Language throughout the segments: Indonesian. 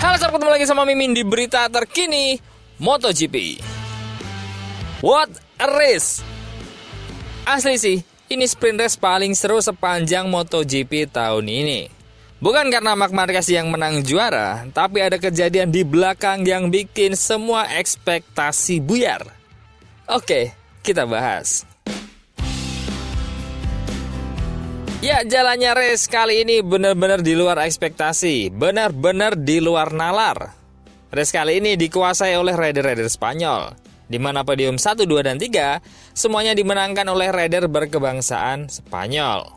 Halo, selamat ketemu lagi sama Mimin di berita terkini MotoGP. What a race! Asli sih, ini sprint race paling seru sepanjang MotoGP tahun ini. Bukan karena Marc Marquez yang menang juara, tapi ada kejadian di belakang yang bikin semua ekspektasi buyar. Oke, kita bahas. Ya, jalannya race kali ini benar-benar di luar ekspektasi, benar-benar di luar nalar. Race kali ini dikuasai oleh rider-rider Spanyol, di mana podium 1, 2, dan 3 semuanya dimenangkan oleh rider berkebangsaan Spanyol.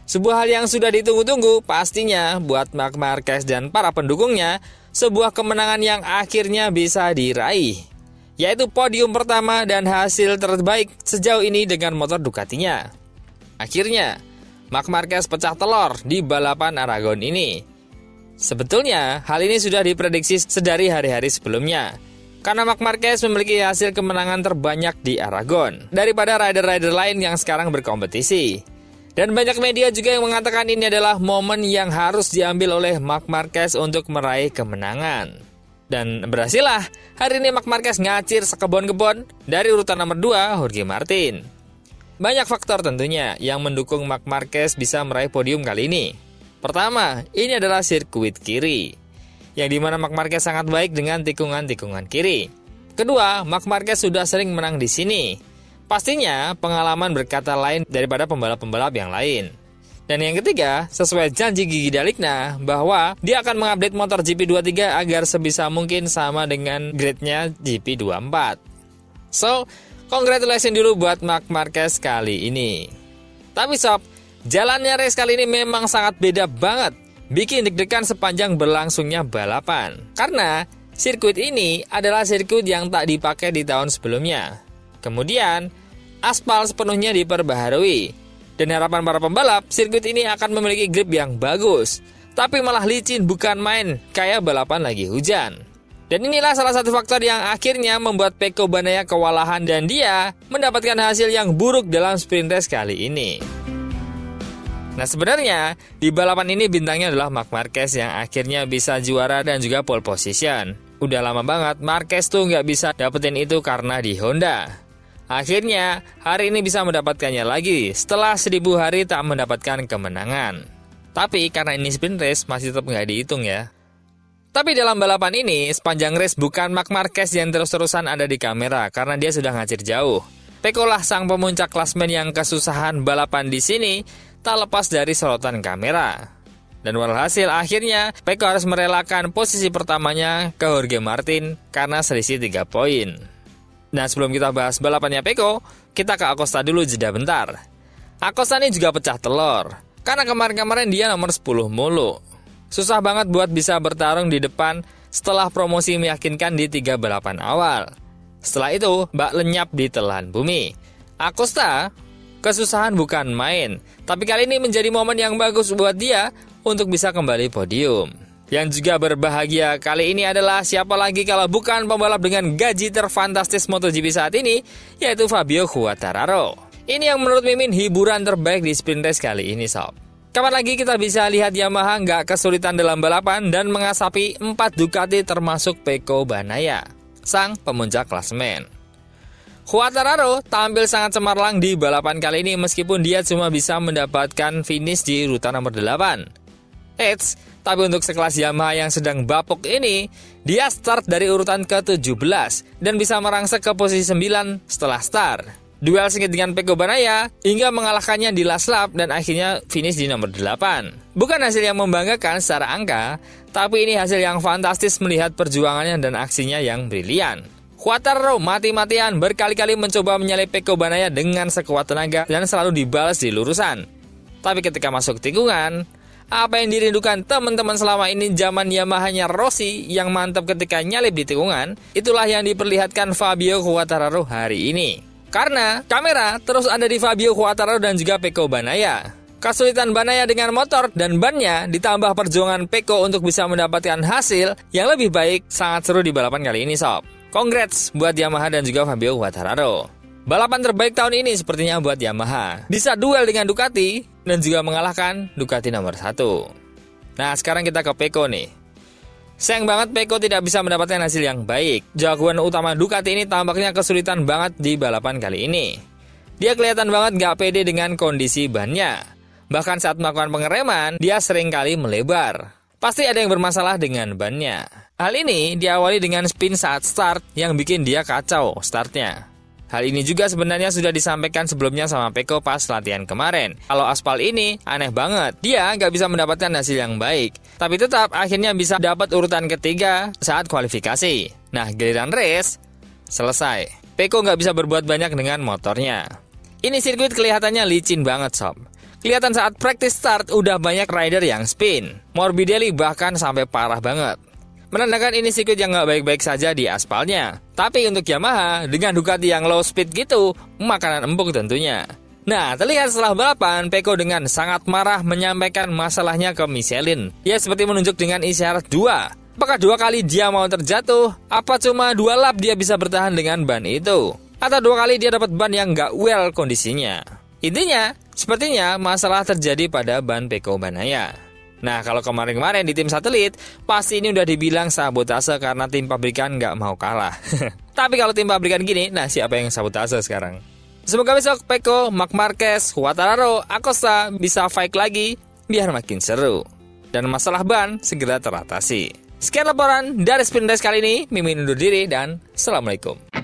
Sebuah hal yang sudah ditunggu-tunggu pastinya buat Marc Marquez dan para pendukungnya, sebuah kemenangan yang akhirnya bisa diraih, yaitu podium pertama dan hasil terbaik sejauh ini dengan motor Ducatinya. Akhirnya, Marc Marquez pecah telur di balapan Aragon ini. Sebetulnya, hal ini sudah diprediksi sedari hari-hari sebelumnya, karena Marc Marquez memiliki hasil kemenangan terbanyak di Aragon daripada rider-rider lain yang sekarang berkompetisi. Dan banyak media juga yang mengatakan ini adalah momen yang harus diambil oleh Marc Marquez untuk meraih kemenangan. Dan berhasillah, hari ini Marc Marquez ngacir sekebon-kebon dari urutan nomor 2, Jorge Martin. Banyak faktor tentunya yang mendukung Marc Marquez bisa meraih podium kali ini. Pertama, ini adalah sirkuit kiri, yang dimana Marc Marquez sangat baik dengan tikungan-tikungan kiri. Kedua, Marc Marquez sudah sering menang di sini. Pastinya pengalaman berkata lain daripada pembalap-pembalap yang lain. Dan yang ketiga, sesuai janji Gigi Dalikna bahwa dia akan mengupdate motor GP23 agar sebisa mungkin sama dengan grade-nya GP24. So, congratulations dulu buat Marc Marquez kali ini. Tapi sob, jalannya race kali ini memang sangat beda banget, bikin deg-degan sepanjang berlangsungnya balapan. Karena sirkuit ini adalah sirkuit yang tak dipakai di tahun sebelumnya. Kemudian, aspal sepenuhnya diperbaharui. Dan harapan para pembalap, sirkuit ini akan memiliki grip yang bagus. Tapi malah licin bukan main, kayak balapan lagi hujan. Dan inilah salah satu faktor yang akhirnya membuat Pecco Bagnaia kewalahan dan dia mendapatkan hasil yang buruk dalam sprint race kali ini. Nah, sebenarnya di balapan ini bintangnya adalah Marc Marquez yang akhirnya bisa juara dan juga pole position. Udah lama banget Marquez tuh nggak bisa dapetin itu karena di Honda. Akhirnya hari ini bisa mendapatkannya lagi setelah 1000 hari tak mendapatkan kemenangan. Tapi karena ini sprint race masih tetap nggak dihitung ya. Tapi dalam balapan ini, sepanjang race bukan Marc Marquez yang terus-terusan ada di kamera karena dia sudah ngacir jauh. Pecco lah sang pemuncak klasmen yang kesusahan balapan di sini tak lepas dari sorotan kamera. Dan walhasil akhirnya Pecco harus merelakan posisi pertamanya ke Jorge Martin karena selisih 3 poin. Nah, sebelum kita bahas balapannya Pecco, kita ke Acosta dulu jeda bentar. Acosta ini juga pecah telur karena kemarin-kemarin dia nomor 10 mulu. Susah banget buat bisa bertarung di depan setelah promosi meyakinkan di 3 balapan awal. Setelah itu, bak lenyap di telan bumi. Acosta, kesusahan bukan main, tapi kali ini menjadi momen yang bagus buat dia untuk bisa kembali podium. Yang juga berbahagia kali ini adalah siapa lagi kalau bukan pembalap dengan gaji terfantastis MotoGP saat ini, yaitu Fabio Quartararo. Ini yang menurut Mimin hiburan terbaik di sprint race kali ini, sob. Kapan lagi kita bisa lihat Yamaha nggak kesulitan dalam balapan dan mengasapi 4 Ducati termasuk Pecco Bagnaia, sang pemuncak klasemen. Quartararo tampil sangat cemerlang di balapan kali ini meskipun dia cuma bisa mendapatkan finish di urutan nomor 8. Tapi untuk sekelas Yamaha yang sedang bapuk ini, dia start dari urutan ke-17 dan bisa merangsek ke posisi 9 setelah start. Duel sengit dengan Pecco Bagnaia hingga mengalahkannya di last lap dan akhirnya finish di nomor 8. Bukan hasil yang membanggakan secara angka, tapi ini hasil yang fantastis melihat perjuangannya dan aksinya yang brilian. Quartararo mati-matian berkali-kali mencoba menyalip Pecco Bagnaia dengan sekuat tenaga dan selalu dibalas di lurusan. Tapi ketika masuk tikungan, apa yang dirindukan teman-teman selama ini zaman Yamahanya Rossi yang mantap ketika nyalip di tikungan, itulah yang diperlihatkan Fabio Quartararo hari ini. Karena kamera terus ada di Fabio Quartararo dan juga Pecco Bagnaia. Kesulitan Bagnaia dengan motor dan bannya ditambah perjuangan Pecco untuk bisa mendapatkan hasil yang lebih baik sangat seru di balapan kali ini, sob. Congrats buat Yamaha dan juga Fabio Quartararo. Balapan terbaik tahun ini sepertinya buat Yamaha. Bisa duel dengan Ducati dan juga mengalahkan Ducati nomor 1. Nah, sekarang kita ke Pecco nih. Sayang banget Pecco tidak bisa mendapatkan hasil yang baik. Jagoan utama Ducati ini tampaknya kesulitan banget di balapan kali ini. Dia kelihatan banget gak pede dengan kondisi bannya. Bahkan saat melakukan pengereman, dia seringkali melebar. Pasti ada yang bermasalah dengan bannya. Hal ini diawali dengan spin saat start yang bikin dia kacau startnya. Hal ini juga sebenarnya sudah disampaikan sebelumnya sama Pecco pas latihan kemarin. Kalau aspal ini aneh banget, dia nggak bisa mendapatkan hasil yang baik. Tapi tetap akhirnya bisa dapat urutan ketiga saat kualifikasi. Nah, giliran race selesai. Pecco nggak bisa berbuat banyak dengan motornya. Ini sirkuit kelihatannya licin banget sob. Kelihatan saat practice start udah banyak rider yang spin. Morbidelli bahkan sampai parah banget. Menandakan ini sirkuit yang nggak baik-baik saja di aspalnya. Tapi untuk Yamaha, dengan Ducati yang low speed gitu, makanan empuk tentunya. Nah, terlihat setelah balapan, Pecco dengan sangat marah menyampaikan masalahnya ke Michelin. Dia seperti menunjuk dengan isyarat 2. Apakah 2 kali dia mau terjatuh? Apa cuma 2 lap dia bisa bertahan dengan ban itu? Atau 2 kali dia dapat ban yang nggak well kondisinya? Intinya, sepertinya masalah terjadi pada ban Pecco Bagnaia. Nah, kalau kemarin-kemarin di tim satelit, pasti ini udah dibilang sabotase karena tim pabrikan nggak mau kalah. Tapi kalau tim pabrikan gini, nah siapa yang sabotase sekarang? Semoga besok Pecco, Marc Marquez, Quartararo, Acosta bisa fight lagi biar makin seru. Dan masalah ban segera teratasi. Sekian laporan dari Spin Race kali ini. Mimin undur diri dan Assalamualaikum.